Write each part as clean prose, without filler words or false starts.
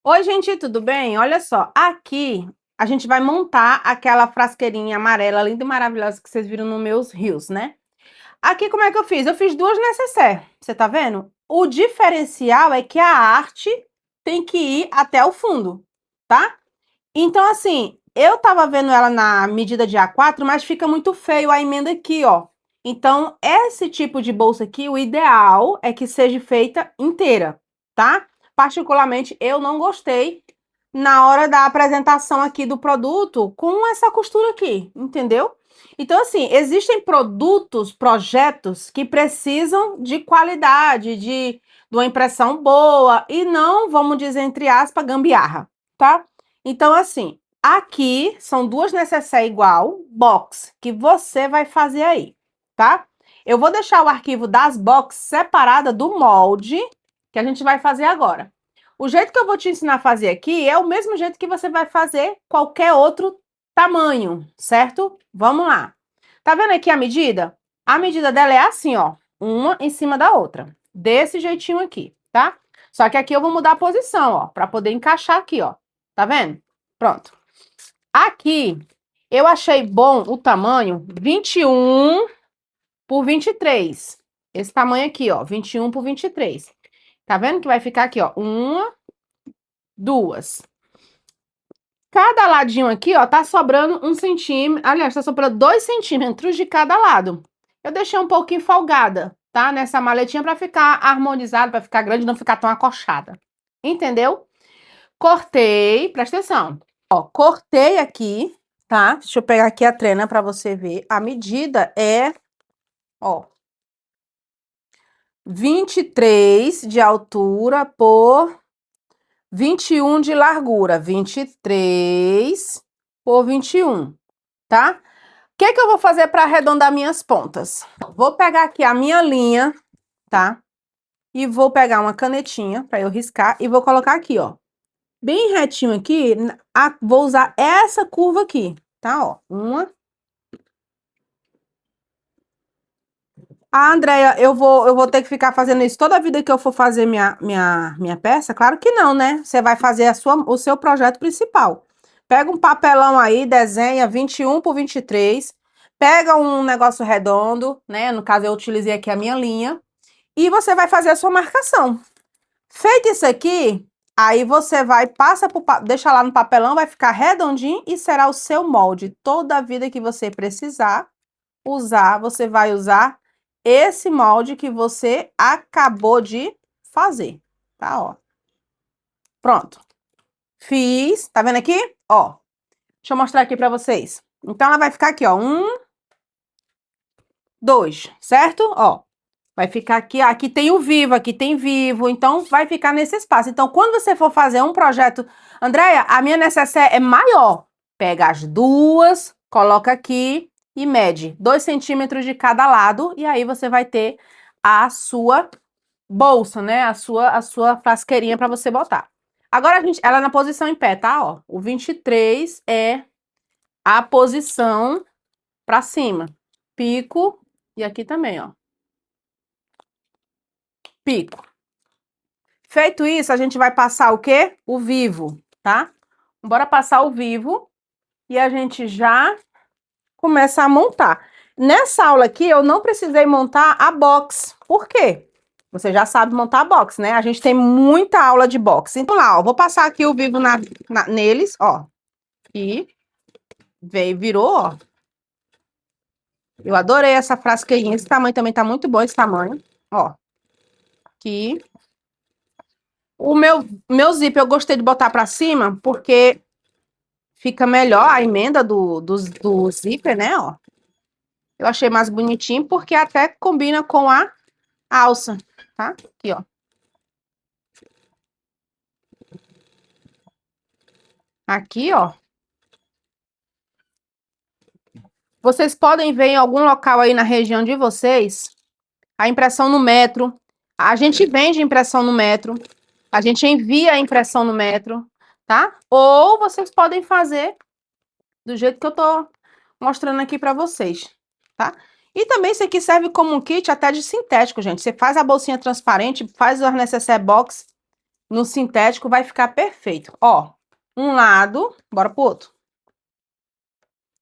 Oi, gente, tudo bem? Olha só, aqui a gente vai montar aquela frasqueirinha amarela linda e maravilhosa que vocês viram nos meus reels, né? Aqui como é que eu fiz? Eu fiz duas necessaire, você tá vendo? O diferencial é que a arte tem que ir até o fundo, tá? Então, assim, eu tava vendo ela na medida de A4, mas fica muito feio a emenda aqui, ó. Então, esse tipo de bolsa aqui, o ideal é que seja feita inteira, tá? Particularmente, eu não gostei na hora da apresentação aqui do produto com essa costura aqui, entendeu? Então, assim, existem produtos, projetos que precisam de qualidade, de uma impressão boa e não, vamos dizer, entre aspas, gambiarra, tá? Então, assim, aqui são duas necessaire igual, box, que você vai fazer aí, tá? Eu vou deixar o arquivo das box separada do molde que a gente vai fazer agora. O jeito que eu vou te ensinar a fazer aqui é o mesmo jeito que você vai fazer qualquer outro tamanho, certo? Vamos lá. Tá vendo aqui a medida? A medida dela é assim, ó, uma em cima da outra, desse jeitinho aqui, tá? Só que aqui eu vou mudar a posição, ó, para poder encaixar aqui, ó. Tá vendo? Pronto. Aqui eu achei bom o tamanho 21 por 23. Esse tamanho aqui, ó, 21 por 23. Tá vendo que vai ficar aqui, ó, uma, duas. Cada ladinho aqui, ó, tá sobrando 1 centímetro. Aliás, tá sobrando 2 centímetros de cada lado. Eu deixei um pouquinho folgada, tá? Nessa maletinha pra ficar harmonizado, pra ficar grande e não ficar tão acochada. Entendeu? Cortei, presta atenção. Ó, cortei aqui, tá? Deixa eu pegar aqui a trena pra você ver. A medida é, ó, 23 de altura por 21 de largura, 23 por 21, tá? O que que eu vou fazer para arredondar minhas pontas? Vou pegar aqui a minha linha, tá? E vou pegar uma canetinha para eu riscar e vou colocar aqui, ó. Bem retinho aqui, vou usar essa curva aqui, tá? Ó, uma. Ah, Andréia, eu vou ter que ficar fazendo isso toda a vida que eu for fazer minha peça? Claro que não, né? Você vai fazer o seu projeto principal. Pega um papelão aí, desenha 21 por 23. Pega um negócio redondo, né? No caso, eu utilizei aqui a minha linha. E você vai fazer a sua marcação. Feito isso aqui, aí você vai, deixa lá no papelão, vai ficar redondinho e será o seu molde. Toda a vida que você precisar usar, você vai usar esse molde que você acabou de fazer, tá? Ó. Pronto. Fiz, tá vendo aqui? Ó. Deixa eu mostrar aqui pra vocês. Então, ela vai ficar aqui, ó. 1, 2, certo? Ó. Vai ficar aqui, aqui tem o vivo, aqui tem vivo, então vai ficar nesse espaço. Então, quando você for fazer um projeto... Andréia, a minha necessaire é maior. Pega as duas, coloca aqui e mede 2 centímetros de cada lado, e aí você vai ter a sua bolsa, né? A sua frasqueirinha para você botar. Agora, ela é na posição em pé, tá? Ó, o 23 é a posição para cima. Pico, e aqui também, ó. Pico. Feito isso, a gente vai passar o quê? O vivo, tá? Bora passar o vivo e a gente já começa a montar. Nessa aula aqui, eu não precisei montar a box. Por quê? Você já sabe montar a box, né? A gente tem muita aula de box. Então, lá, ó, vou passar aqui o vivo neles, ó. E veio, virou, ó. Eu adorei essa frasqueirinha. Esse tamanho também tá muito bom, esse tamanho. Ó. Aqui. O meu zíper eu gostei de botar pra cima, porque fica melhor a emenda do zíper, né, ó. Eu achei mais bonitinho, porque até combina com a alça, tá? Aqui, ó. Aqui, ó. Vocês podem ver em algum local aí na região de vocês a impressão no metro. A gente vende impressão no metro. A gente envia a impressão no metro, tá? Ou vocês podem fazer do jeito que eu tô mostrando aqui pra vocês, tá? E também isso aqui serve como um kit até de sintético, gente. Você faz a bolsinha transparente, faz o necessaire box. no sintético vai ficar perfeito. Ó, um lado, bora pro outro.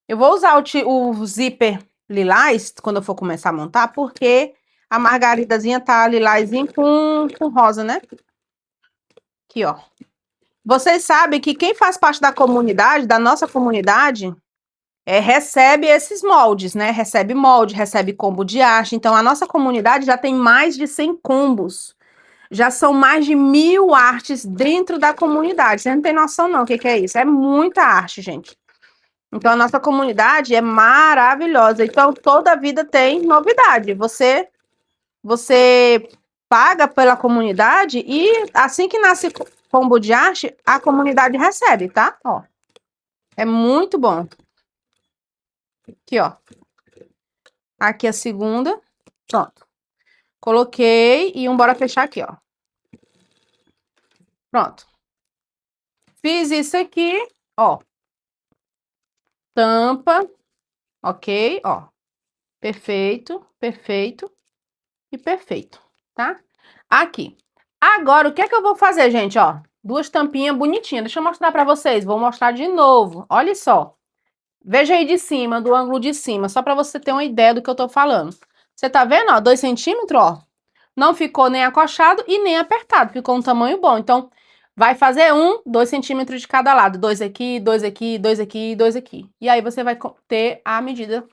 Eu vou usar o zíper lilás quando eu for começar a montar, porque a margaridazinha tá lilásinha com rosa, né? Aqui, ó. Vocês sabem que quem faz parte da comunidade, da nossa comunidade, recebe esses moldes, né? Recebe molde, recebe combo de arte. Então, a nossa comunidade já tem mais de 100 combos. Já são mais de 1000 artes dentro da comunidade. Você não tem noção, não, o que é isso? É muita arte, gente. Então, a nossa comunidade é maravilhosa. Então, toda vida tem novidade. Você paga pela comunidade e assim que nasce combo de arte, a comunidade recebe, tá? Ó, é muito bom. Aqui, ó. Aqui a segunda. Pronto. Coloquei e bora fechar aqui, ó. Pronto. Fiz isso aqui, ó. Tampa. Ok, ó. Perfeito, perfeito e perfeito, tá? Aqui. Agora, o que é que eu vou fazer, gente, ó? Duas tampinhas bonitinhas. Deixa eu mostrar pra vocês. Vou mostrar de novo. Olha só. Veja aí de cima, do ângulo de cima, só pra você ter uma ideia do que eu tô falando. Você tá vendo, ó? 2 centímetros, ó. Não ficou nem acochado e nem apertado. Ficou um tamanho bom. Então, vai fazer 2 centímetros de cada lado. 2 aqui, 2 aqui, 2 aqui, 2 aqui. E aí, você vai ter a medida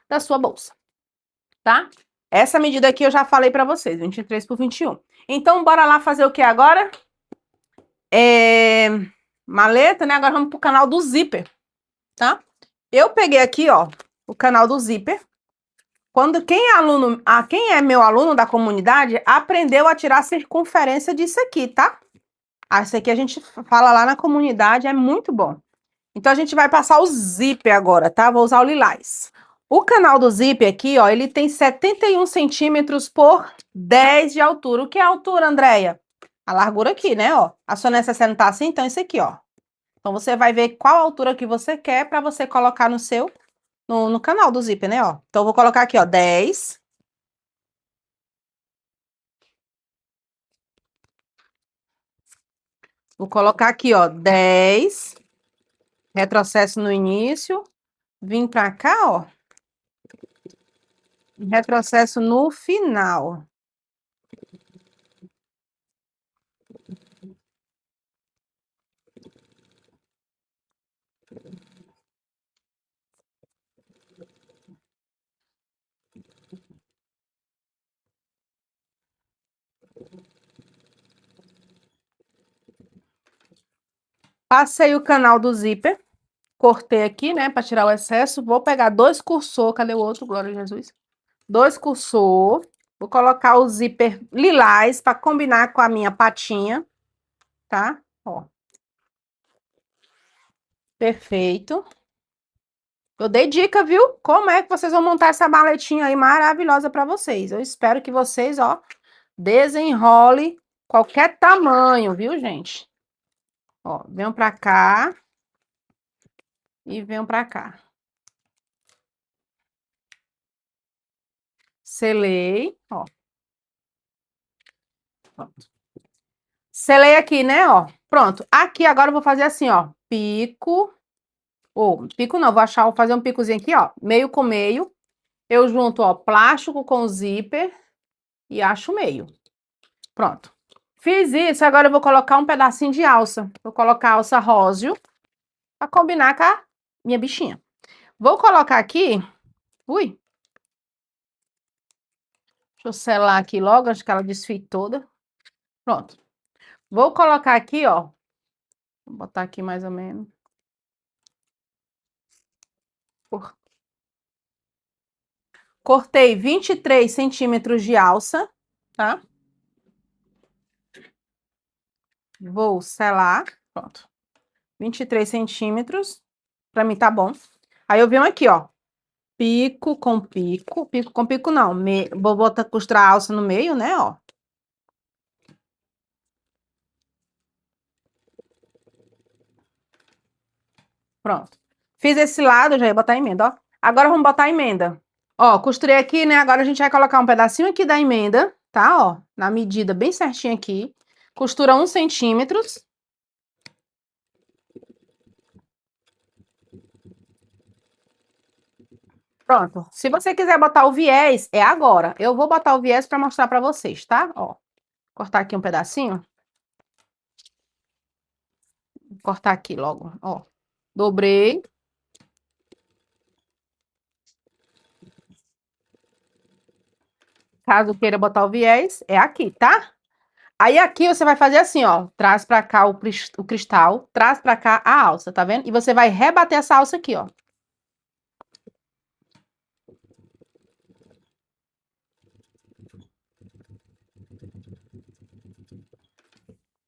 da sua bolsa, tá? Essa medida aqui eu já falei pra vocês, 23 por 21. Então, bora lá fazer o que agora? Maleta, né? Agora vamos pro canal do zíper, tá? Eu peguei aqui, ó, o canal do zíper. Quem é meu aluno da comunidade, aprendeu a tirar a circunferência disso aqui, tá? Isso aqui a gente fala lá na comunidade, é muito bom. Então, a gente vai passar o zíper agora, tá? Vou usar o lilás. O canal do zíper aqui, ó, ele tem 71 centímetros por 10 de altura. O que é a altura, Andréia? A largura aqui, né, ó. A sua necessaire não tá assim, então esse aqui, ó. Então, você vai ver qual altura que você quer para você colocar no canal do zíper, né, ó. Então, eu vou colocar aqui, ó, 10. Vou colocar aqui, ó, 10. Retrocesso no início. Vim pra cá, ó. Retrocesso no final. Passei o canal do zíper. Cortei aqui, né, para tirar o excesso. Vou pegar 2 cursor. Cadê o outro? Glória a Jesus. 2 cursor. Vou colocar o zíper lilás para combinar com a minha patinha, tá? Ó. Perfeito. Eu dei dica, viu? Como é que vocês vão montar essa maletinha aí maravilhosa para vocês. Eu espero que vocês, ó, desenrole qualquer tamanho, viu, gente? Ó, venham para cá e venham para cá. Selei, ó. Pronto. Selei aqui, né, ó. Pronto. Aqui agora eu vou fazer assim, ó. Pico. Pico não, vou fazer um picozinho aqui, ó. Meio com meio. Eu junto, ó, plástico com zíper e acho meio. Pronto. Fiz isso, agora eu vou colocar um pedacinho de alça. Vou colocar alça róseo pra combinar com a minha bichinha. Vou colocar aqui. Ui. Deixa eu selar aqui logo, antes que ela desfie toda. Pronto. Vou colocar aqui, ó. Vou botar aqui mais ou menos. Cortei 23 centímetros de alça, tá? Vou selar. Pronto. 23 centímetros. Pra mim tá bom. Aí eu venho aqui, ó. Pico com pico. Pico com pico não. Vou botar, costurar a alça no meio, né, ó. Pronto. Fiz esse lado, já ia botar a emenda, ó. Agora vamos botar a emenda. Ó, costurei aqui, né? Agora a gente vai colocar um pedacinho aqui da emenda, tá? Ó, na medida bem certinha aqui. Costura 1 centímetro. Pronto. Se você quiser botar o viés, é agora. Eu vou botar o viés para mostrar para vocês, tá? Ó, cortar aqui um pedacinho. Cortar aqui logo, ó. Dobrei. Caso queira botar o viés, é aqui, tá? Aí aqui você vai fazer assim, ó. Traz pra cá o cristal, traz pra cá a alça, tá vendo? E você vai rebater essa alça aqui, ó.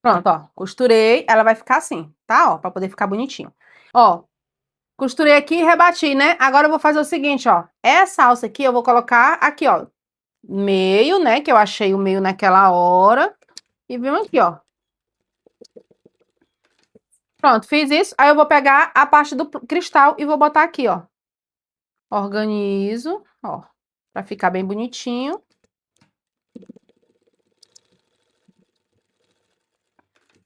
Pronto, ó. Costurei, ela vai ficar assim, tá? Ó, pra poder ficar bonitinho. Ó, costurei aqui e rebati, né? Agora eu vou fazer o seguinte, ó. Essa alça aqui eu vou colocar aqui, ó. Meio, né? Que eu achei o meio naquela hora. E vim aqui, ó. Pronto, fiz isso. Aí eu vou pegar a parte do cristal e vou botar aqui, ó. Organizo, ó. Pra ficar bem bonitinho.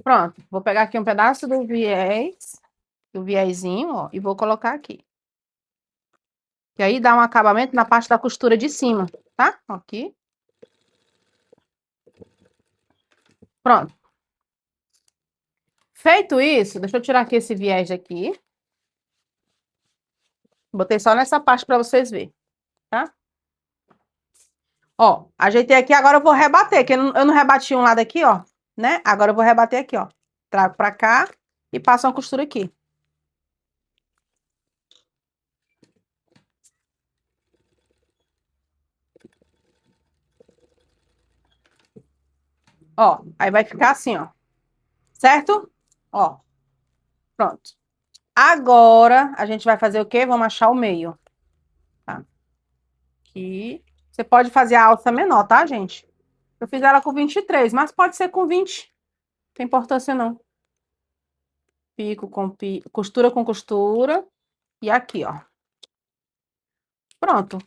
Pronto, vou pegar aqui um pedaço do viezinho, ó, e vou colocar aqui. E aí dá um acabamento na parte da costura de cima, tá? Aqui. Pronto. Feito isso, deixa eu tirar aqui esse viés aqui. Botei só nessa parte para vocês verem, tá? Ó, ajeitei aqui, agora eu vou rebater, que eu não rebati um lado aqui, ó, né? Agora eu vou rebater aqui, ó. Trago pra cá e passo uma costura aqui. Ó, aí vai ficar assim, ó. Certo? Ó, pronto. Agora, a gente vai fazer o quê? Vamos achar o meio. Tá? Aqui. Você pode fazer a alça menor, tá, gente? Eu fiz ela com 23, mas pode ser com 20. Não tem importância, não. Pico com pico, costura com costura. E aqui, ó. Pronto.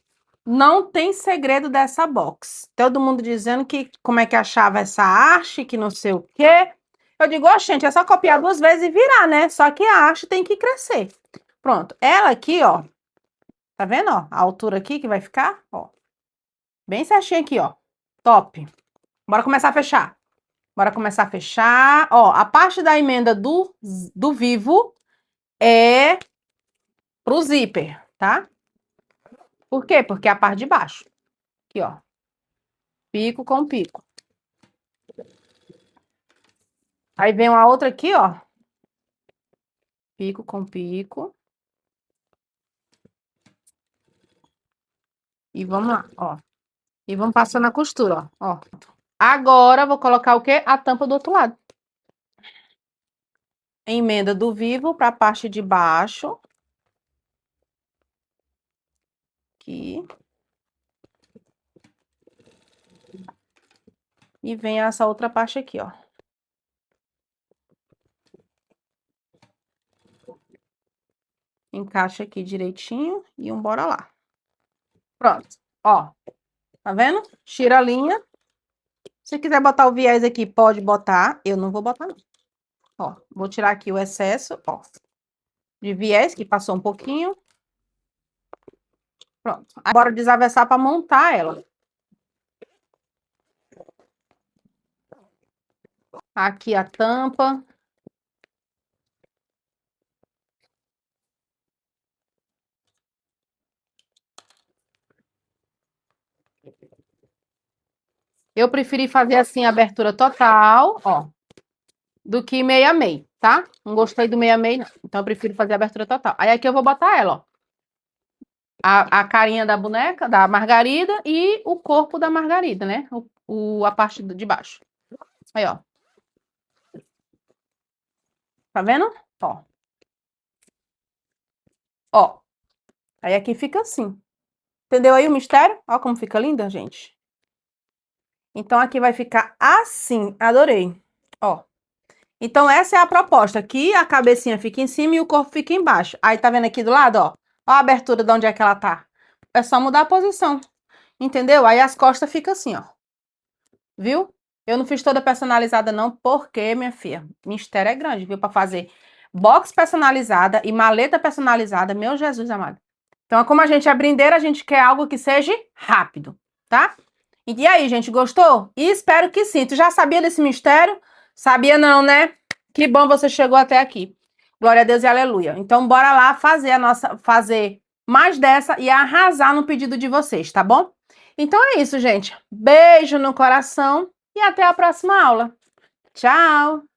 Não tem segredo dessa box. Todo mundo dizendo que como é que achava essa arte, que não sei o quê. Eu digo, ó, gente, é só copiar 2 vezes e virar, né? Só que a arte tem que crescer. Pronto. Ela aqui, ó. Tá vendo, ó? A altura aqui que vai ficar, ó. Bem certinho aqui, ó. Top. Bora começar a fechar. Bora começar a fechar. Ó, a parte da emenda do vivo é pro zíper, tá? Por quê? Porque é a parte de baixo. Aqui, ó. Pico com pico. Aí vem uma outra aqui, ó. Pico com pico. E vamos lá, ó. E vamos passando a costura, ó. Agora, vou colocar o quê? A tampa do outro lado. Emenda do vivo para a parte de baixo. Aqui. E vem essa outra parte aqui, ó. Encaixa aqui direitinho e bora lá. Pronto, ó. Tá vendo? Tira a linha. Se quiser botar o viés aqui, pode botar. Eu não vou botar, não. Ó, vou tirar aqui o excesso, ó. De viés, que passou um pouquinho. Pronto. Agora desavessar para montar ela. Aqui a tampa. Eu preferi fazer assim, abertura total, ó, do que meia meia, tá? Não gostei do meia meia, não. Então eu prefiro fazer abertura total. Aí aqui eu vou botar ela, ó. A carinha da boneca, da Margarida e o corpo da Margarida, né? A parte de baixo. Aí, ó. Tá vendo? Ó. Ó. Aí aqui fica assim. Entendeu aí o mistério? Ó como fica linda, gente. Então aqui vai ficar assim. Adorei. Ó. Então essa é a proposta. Aqui a cabecinha fica em cima e o corpo fica embaixo. Aí tá vendo aqui do lado, ó? Ó a abertura de onde é que ela tá. É só mudar a posição. Entendeu? Aí as costas ficam assim, ó. Viu? Eu não fiz toda personalizada não, porque, minha filha, mistério é grande, viu? Para fazer box personalizada e maleta personalizada, meu Jesus amado. Então, como a gente é brindeira, a gente quer algo que seja rápido, tá? E aí, gente, gostou? E espero que sim. Tu já sabia desse mistério? Sabia não, né? Que bom você chegou até aqui. Glória a Deus e aleluia. Então, bora lá fazer mais dessa e arrasar no pedido de vocês, tá bom? Então é isso, gente. Beijo no coração e até a próxima aula. Tchau!